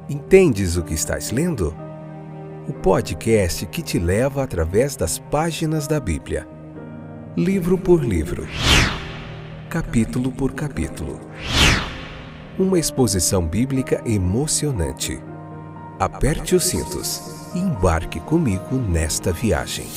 Entendes o que estás lendo? O podcast que te leva através das páginas da Bíblia, livro por livro, capítulo por capítulo. Uma exposição bíblica emocionante. Aperte os cintos e embarque comigo nesta viagem.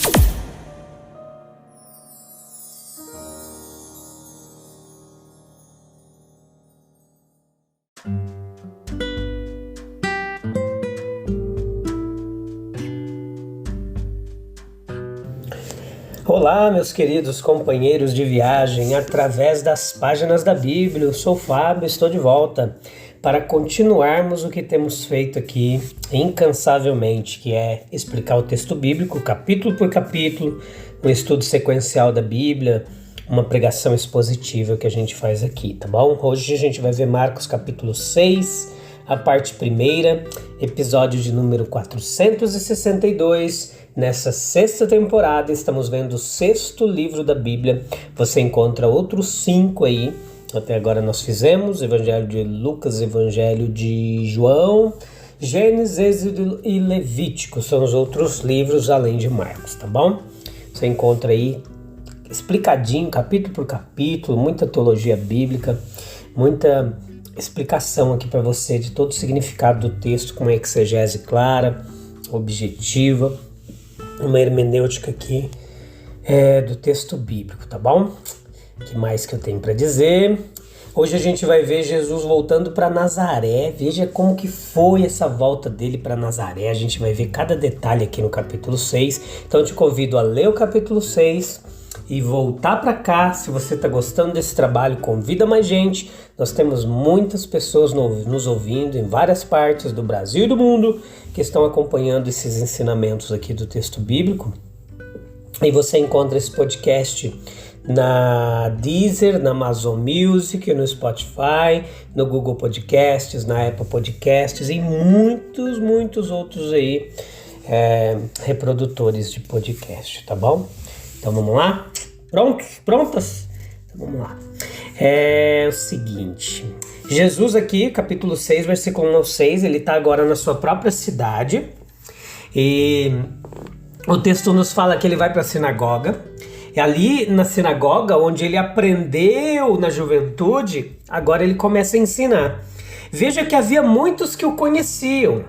Olá, meus queridos companheiros de viagem através das páginas da Bíblia. Eu sou o Fábio, estou de volta para continuarmos o que temos feito aqui incansavelmente, que é explicar o texto bíblico, capítulo por capítulo, um estudo sequencial da Bíblia, uma pregação expositiva que a gente faz aqui, tá bom? Hoje a gente vai ver Marcos capítulo 6, a parte primeira, episódio de número 462. Nessa sexta temporada, estamos vendo o sexto livro da Bíblia. Você encontra outros 5 aí. Até agora nós fizemos Evangelho de Lucas, Evangelho de João, Gênesis, Êxodo e Levítico. São os outros livros além de Marcos, tá bom? Você encontra aí explicadinho, capítulo por capítulo, muita teologia bíblica, muita explicação aqui para você de todo o significado do texto, com uma exegese clara, objetiva, uma hermenêutica aqui do texto bíblico, tá bom? O que mais que eu tenho para dizer? Hoje a gente vai ver Jesus voltando para Nazaré. Veja como que foi essa volta dele para Nazaré. A gente vai ver cada detalhe aqui no capítulo 6. Então eu te convido a ler o capítulo 6 e voltar para cá. Se você está gostando desse trabalho, convida mais gente. Nós temos muitas pessoas nos ouvindo em várias partes do Brasil e do mundo que estão acompanhando esses ensinamentos aqui do texto bíblico. E você encontra esse podcast na Deezer, na Amazon Music, no Spotify, no Google Podcasts, na Apple Podcasts e muitos outros aí reprodutores de podcast, tá bom? Então vamos lá? Prontas? Então vamos lá. É o seguinte, Jesus aqui, capítulo 6, versículo 6, ele está agora na sua própria cidade e o texto nos fala que ele vai para a sinagoga. E ali na sinagoga, onde ele aprendeu na juventude, agora ele começa a ensinar. Veja que havia muitos que o conheciam,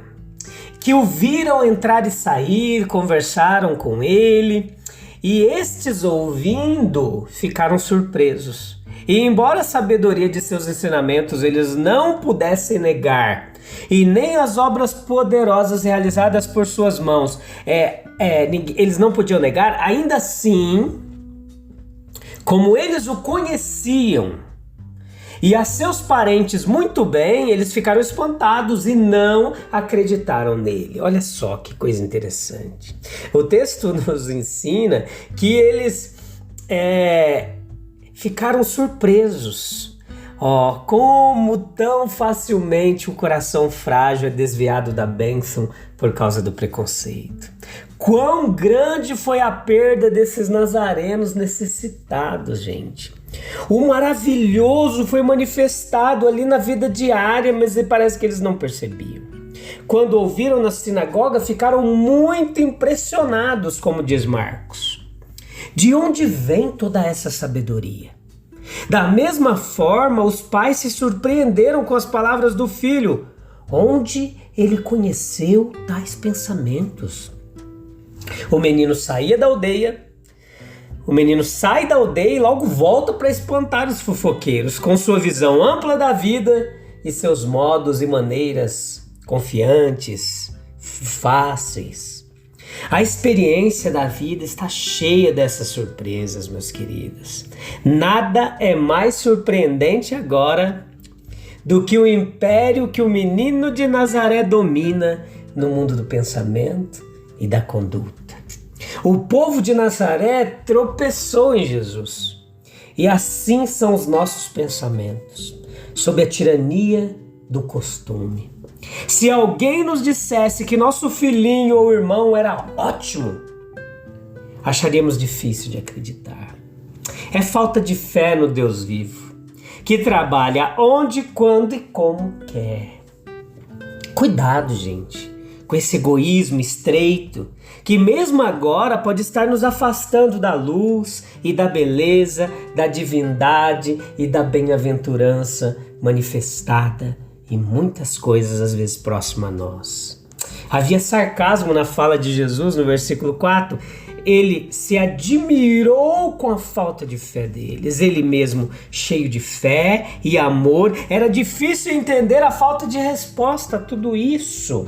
que o viram entrar e sair, conversaram com ele, e estes, ouvindo, ficaram surpresos. E embora a sabedoria de seus ensinamentos eles não pudessem negar, e nem as obras poderosas realizadas por suas mãos, eles não podiam negar, ainda assim, como eles o conheciam, e a seus parentes muito bem, eles ficaram espantados e não acreditaram nele. Olha só que coisa interessante. O texto nos ensina que eles ficaram surpresos. Como tão facilmente o coração frágil é desviado da bênção por causa do preconceito. Quão grande foi a perda desses nazarenos necessitados, gente. O maravilhoso foi manifestado ali na vida diária, mas parece que eles não percebiam. Quando ouviram na sinagoga, ficaram muito impressionados, como diz Marcos. De onde vem toda essa sabedoria? Da mesma forma, os pais se surpreenderam com as palavras do filho. Onde ele conheceu tais pensamentos? O menino sai da aldeia e logo volta para espantar os fofoqueiros, com sua visão ampla da vida e seus modos e maneiras confiantes, fáceis. A experiência da vida está cheia dessas surpresas, meus queridos. Nada é mais surpreendente agora do que o império que o menino de Nazaré domina no mundo do pensamento e da conduta. O povo de Nazaré tropeçou em Jesus. E assim são os nossos pensamentos, sob a tirania do costume. Se alguém nos dissesse que nosso filhinho ou irmão era ótimo, acharíamos difícil de acreditar. É falta de fé no Deus vivo, que trabalha onde, quando e como quer. Cuidado, gente, com esse egoísmo estreito, que mesmo agora pode estar nos afastando da luz e da beleza, da divindade e da bem-aventurança manifestada em muitas coisas, às vezes próximas a nós. Havia sarcasmo na fala de Jesus no versículo 4. Ele se admirou com a falta de fé deles. Ele mesmo, cheio de fé e amor, era difícil entender a falta de resposta a tudo isso.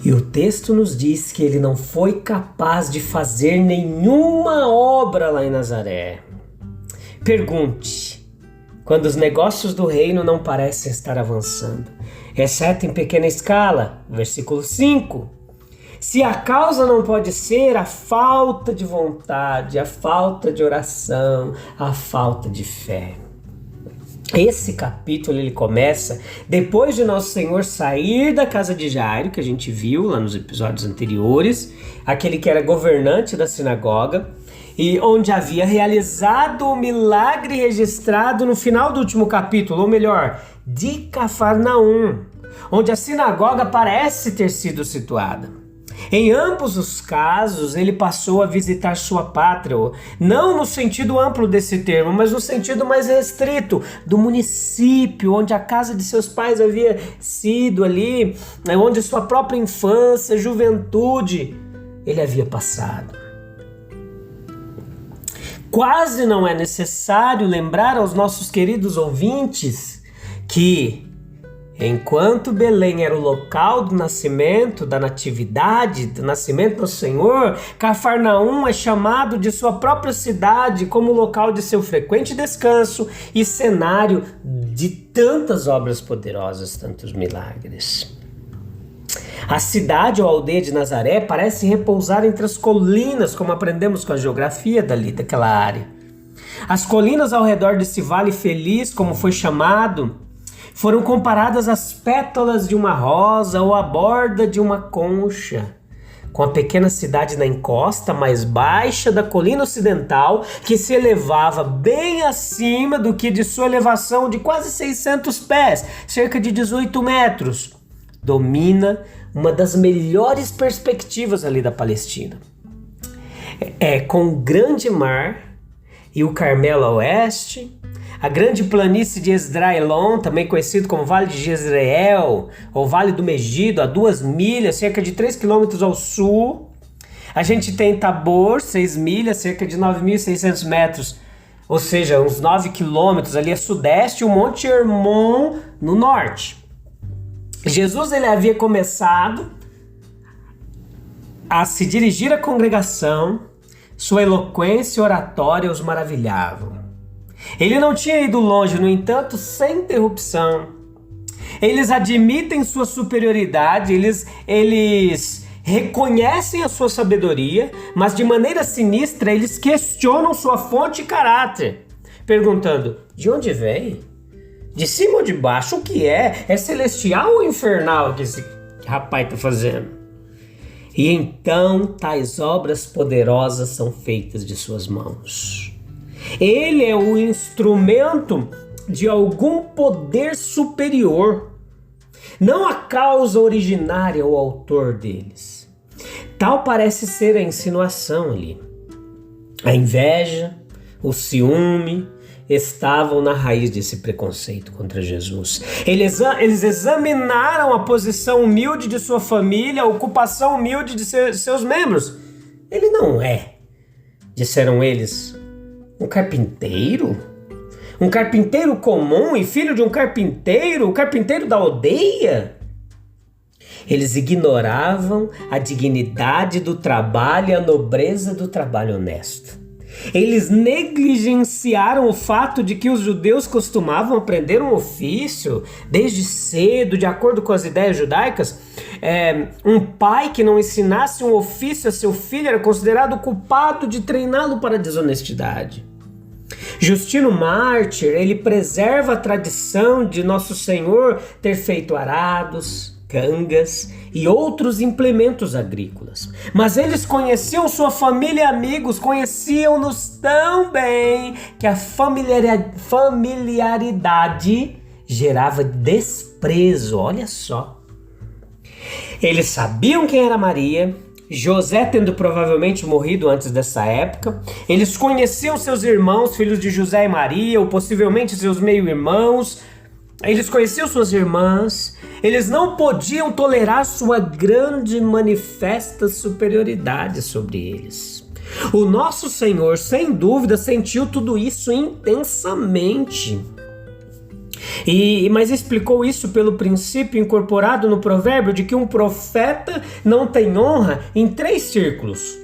E o texto nos diz que ele não foi capaz de fazer nenhuma obra lá em Nazaré. Pergunte, quando os negócios do reino não parecem estar avançando, exceto em pequena escala, versículo 5, se a causa não pode ser a falta de vontade, a falta de oração, a falta de fé. Esse capítulo ele começa depois de Nosso Senhor sair da casa de Jairo, que a gente viu lá nos episódios anteriores, aquele que era governante da sinagoga, e onde havia realizado o milagre registrado no final do último capítulo, ou melhor, de Cafarnaum, onde a sinagoga parece ter sido situada. Em ambos os casos, ele passou a visitar sua pátria, não no sentido amplo desse termo, mas no sentido mais restrito, do município, onde a casa de seus pais havia sido ali, onde sua própria infância, juventude, ele havia passado. Quase não é necessário lembrar aos nossos queridos ouvintes que, enquanto Belém era o local do nascimento, da natividade, do nascimento do Senhor, Cafarnaum é chamado de sua própria cidade como local de seu frequente descanso e cenário de tantas obras poderosas, tantos milagres. A cidade ou aldeia de Nazaré parece repousar entre as colinas, como aprendemos com a geografia daquela área. As colinas ao redor desse vale feliz, como foi chamado, foram comparadas às pétalas de uma rosa ou à borda de uma concha, com a pequena cidade na encosta mais baixa da colina ocidental, que se elevava bem acima do que de sua elevação de quase 600 pés, cerca de 18 metros. Domina uma das melhores perspectivas ali da Palestina. Com o grande mar e o Carmelo a oeste, a grande planície de Esdraelon, também conhecido como Vale de Jezreel, ou Vale do Megido, a 2 milhas, cerca de 3 quilômetros ao sul. A gente tem Tabor, 6 milhas, cerca de 9.600 metros, ou seja, uns 9 quilômetros ali a sudeste, e o Monte Hermon no norte. Jesus ele havia começado a se dirigir à congregação, sua eloquência e oratória os maravilhavam. Ele não tinha ido longe, no entanto, sem interrupção. Eles admitem sua superioridade, eles reconhecem a sua sabedoria, mas de maneira sinistra eles questionam sua fonte e caráter, perguntando: de onde vem? De cima ou de baixo? O que é? É celestial ou infernal que esse rapaz está fazendo? E então tais obras poderosas são feitas de suas mãos. Ele é o instrumento de algum poder superior, não a causa originária ou autor deles. Tal parece ser a insinuação ali. A inveja, o ciúme estavam na raiz desse preconceito contra Jesus. Eles examinaram a posição humilde de sua família, a ocupação humilde de seus membros. Ele não é, disseram eles, um carpinteiro? Um carpinteiro comum e filho de um carpinteiro? O carpinteiro da aldeia? Eles ignoravam a dignidade do trabalho e a nobreza do trabalho honesto. Eles negligenciaram o fato de que os judeus costumavam aprender um ofício desde cedo, de acordo com as ideias judaicas. Um pai que não ensinasse um ofício a seu filho era considerado culpado de treiná-lo para a desonestidade. Justino Mártir, ele preserva a tradição de Nosso Senhor ter feito arados, cangas e outros implementos agrícolas. Mas eles conheciam sua família e amigos, conheciam-nos tão bem que a familiaridade gerava desprezo, olha só. Eles sabiam quem era Maria, José tendo provavelmente morrido antes dessa época. Eles conheciam seus irmãos, filhos de José e Maria, ou possivelmente seus meio-irmãos. Eles conheciam suas irmãs. Eles não podiam tolerar sua grande manifesta superioridade sobre eles. O nosso Senhor, sem dúvida, sentiu tudo isso intensamente. Mas explicou isso pelo princípio incorporado no provérbio de que um profeta não tem honra em 3 círculos: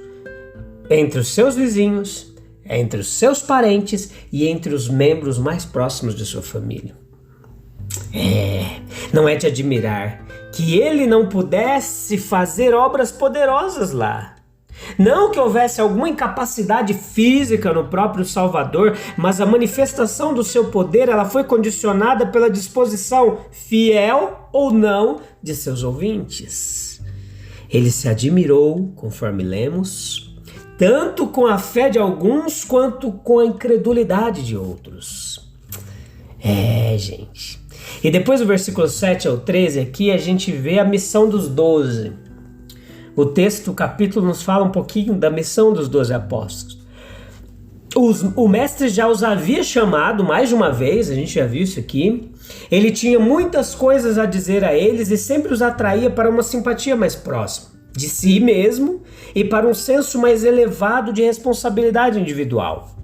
entre os seus vizinhos, entre os seus parentes e entre os membros mais próximos de sua família. Não é de admirar que ele não pudesse fazer obras poderosas lá. Não que houvesse alguma incapacidade física no próprio Salvador, mas a manifestação do seu poder ela foi condicionada pela disposição fiel ou não de seus ouvintes. Ele se admirou, conforme lemos, tanto com a fé de alguns quanto com a incredulidade de outros. Gente. E depois do versículo 7 ao 13 aqui a gente vê a missão dos 12. O texto, o capítulo nos fala um pouquinho da missão dos 12 apóstolos. O mestre já os havia chamado mais de uma vez, a gente já viu isso aqui. Ele tinha muitas coisas a dizer a eles e sempre os atraía para uma simpatia mais próxima de si mesmo e para um senso mais elevado de responsabilidade individual.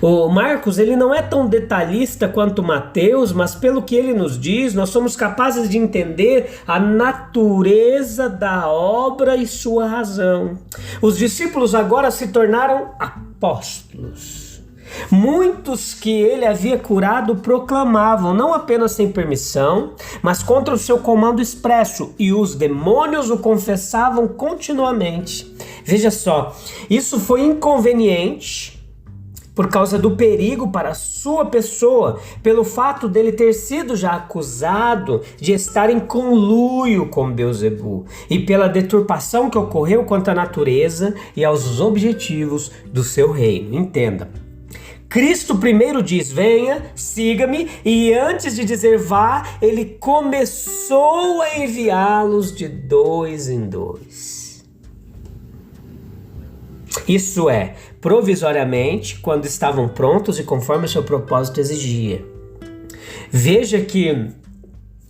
O Marcos, ele não é tão detalhista quanto Mateus, mas pelo que ele nos diz, nós somos capazes de entender a natureza da obra e sua razão. Os discípulos agora se tornaram apóstolos. Muitos que ele havia curado proclamavam, não apenas sem permissão, mas contra o seu comando expresso, e os demônios o confessavam continuamente. Veja só, isso foi inconveniente por causa do perigo para a sua pessoa, pelo fato dele ter sido já acusado de estar em conluio com Beelzebu e pela deturpação que ocorreu quanto à natureza e aos objetivos do seu reino. Entenda. Cristo primeiro diz, venha, siga-me, e antes de dizer vá, ele começou a enviá-los de 2 em 2. Isso é, provisoriamente, quando estavam prontos e conforme o seu propósito exigia. Veja que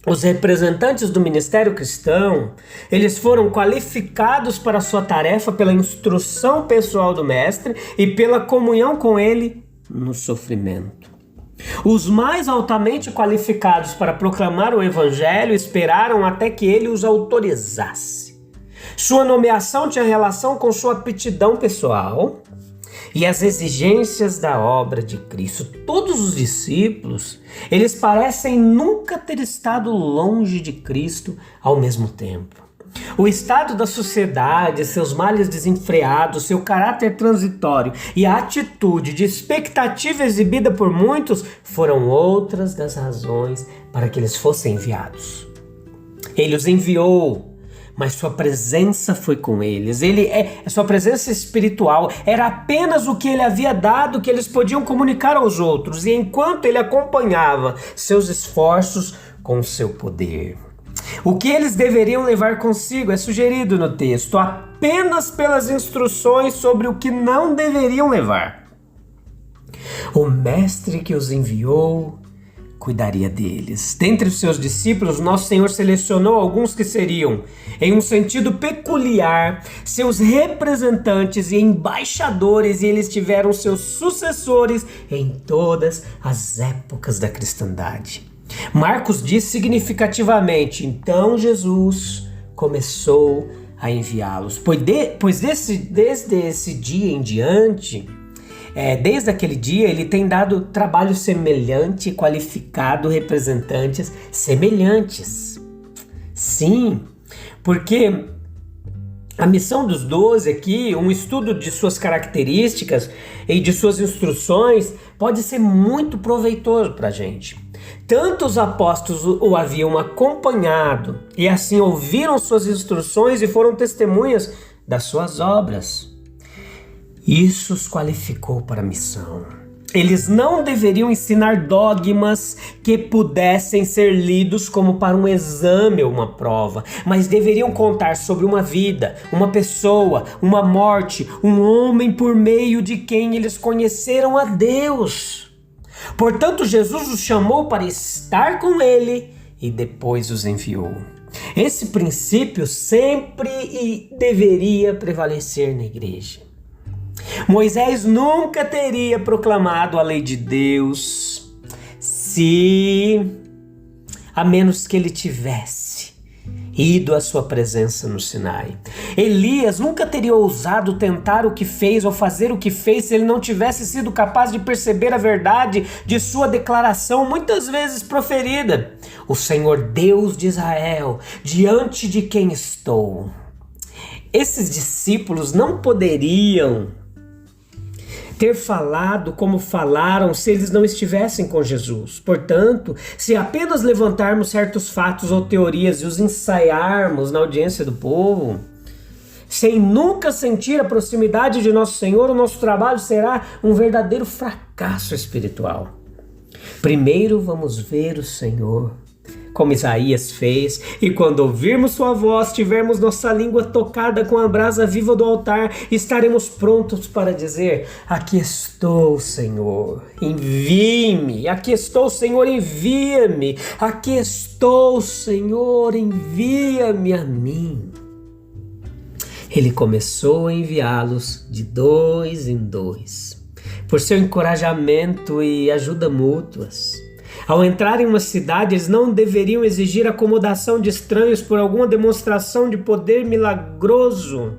os representantes do ministério cristão, eles foram qualificados para a sua tarefa pela instrução pessoal do mestre e pela comunhão com ele no sofrimento. Os mais altamente qualificados para proclamar o evangelho esperaram até que ele os autorizasse. Sua nomeação tinha relação com sua aptidão pessoal e as exigências da obra de Cristo. Todos os discípulos, eles parecem nunca ter estado longe de Cristo ao mesmo tempo. O estado da sociedade, seus males desenfreados, seu caráter transitório e a atitude de expectativa exibida por muitos foram outras das razões para que eles fossem enviados. Ele os enviou, mas sua presença foi com eles. Sua presença espiritual era apenas o que ele havia dado que eles podiam comunicar aos outros, e enquanto ele acompanhava seus esforços com seu poder. O que eles deveriam levar consigo é sugerido no texto apenas pelas instruções sobre o que não deveriam levar. O mestre que os enviou cuidaria deles. Dentre os seus discípulos, nosso Senhor selecionou alguns que seriam, em um sentido peculiar, seus representantes e embaixadores, e eles tiveram seus sucessores em todas as épocas da cristandade. Marcos diz significativamente, então Jesus começou a enviá-los, pois desde esse dia em diante, desde aquele dia ele tem dado trabalho semelhante, qualificado representantes semelhantes. Sim, porque a missão dos 12 aqui, um estudo de suas características e de suas instruções pode ser muito proveitoso para a gente. Tanto os apóstolos o haviam acompanhado e assim ouviram suas instruções e foram testemunhas das suas obras. Isso os qualificou para a missão. Eles não deveriam ensinar dogmas que pudessem ser lidos como para um exame ou uma prova, mas deveriam contar sobre uma vida, uma pessoa, uma morte, um homem por meio de quem eles conheceram a Deus. Portanto, Jesus os chamou para estar com ele e depois os enviou. Esse princípio sempre deveria prevalecer na igreja. Moisés nunca teria proclamado a lei de Deus a menos que ele tivesse ido à sua presença no Sinai. Elias nunca teria ousado tentar o que fez ou fazer o que fez se ele não tivesse sido capaz de perceber a verdade de sua declaração, muitas vezes proferida: o Senhor Deus de Israel, diante de quem estou. Esses discípulos não poderiam ter falado como falaram se eles não estivessem com Jesus. Portanto, se apenas levantarmos certos fatos ou teorias e os ensaiarmos na audiência do povo, sem nunca sentir a proximidade de nosso Senhor, o nosso trabalho será um verdadeiro fracasso espiritual. Primeiro vamos ver o Senhor, como Isaías fez, e quando ouvirmos sua voz, tivermos nossa língua tocada com a brasa viva do altar, estaremos prontos para dizer: aqui estou, Senhor, envie-me. Aqui estou, Senhor, envia-me. Aqui estou, Senhor, envia-me a mim. Ele começou a enviá-los de 2 em 2, por seu encorajamento e ajuda mútuas. Ao entrar em uma cidade, eles não deveriam exigir acomodação de estranhos por alguma demonstração de poder milagroso,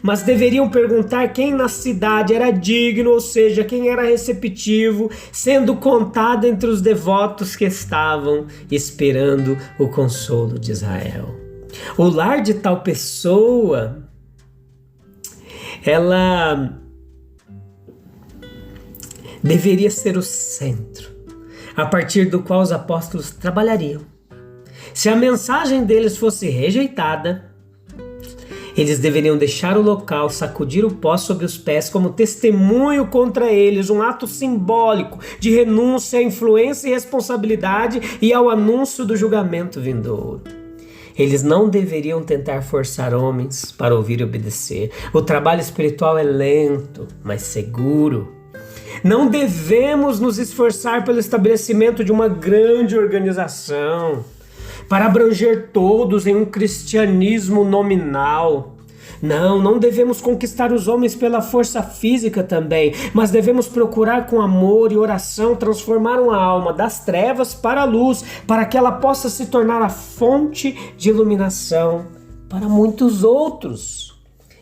mas deveriam perguntar quem na cidade era digno, ou seja, quem era receptivo, sendo contado entre os devotos que estavam esperando o consolo de Israel. O lar de tal pessoa, ela deveria ser o centro a partir do qual os apóstolos trabalhariam. Se a mensagem deles fosse rejeitada, eles deveriam deixar o local, sacudir o pó sobre os pés como testemunho contra eles, um ato simbólico de renúncia à influência e responsabilidade e ao anúncio do julgamento vindouro. Eles não deveriam tentar forçar homens para ouvir e obedecer. O trabalho espiritual é lento, mas seguro. Não devemos nos esforçar pelo estabelecimento de uma grande organização para abranger todos em um cristianismo nominal. Não devemos conquistar os homens pela força física também, mas devemos procurar com amor e oração transformar uma alma das trevas para a luz, para que ela possa se tornar a fonte de iluminação para muitos outros.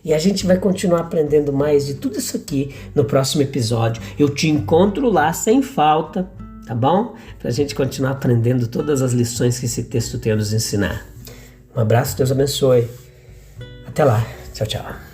E a gente vai continuar aprendendo mais de tudo isso aqui no próximo episódio. Eu te encontro lá sem falta, tá bom? Pra gente continuar aprendendo todas as lições que esse texto tem a nos ensinar. Um abraço, Deus abençoe. Até lá. Tchau, tchau.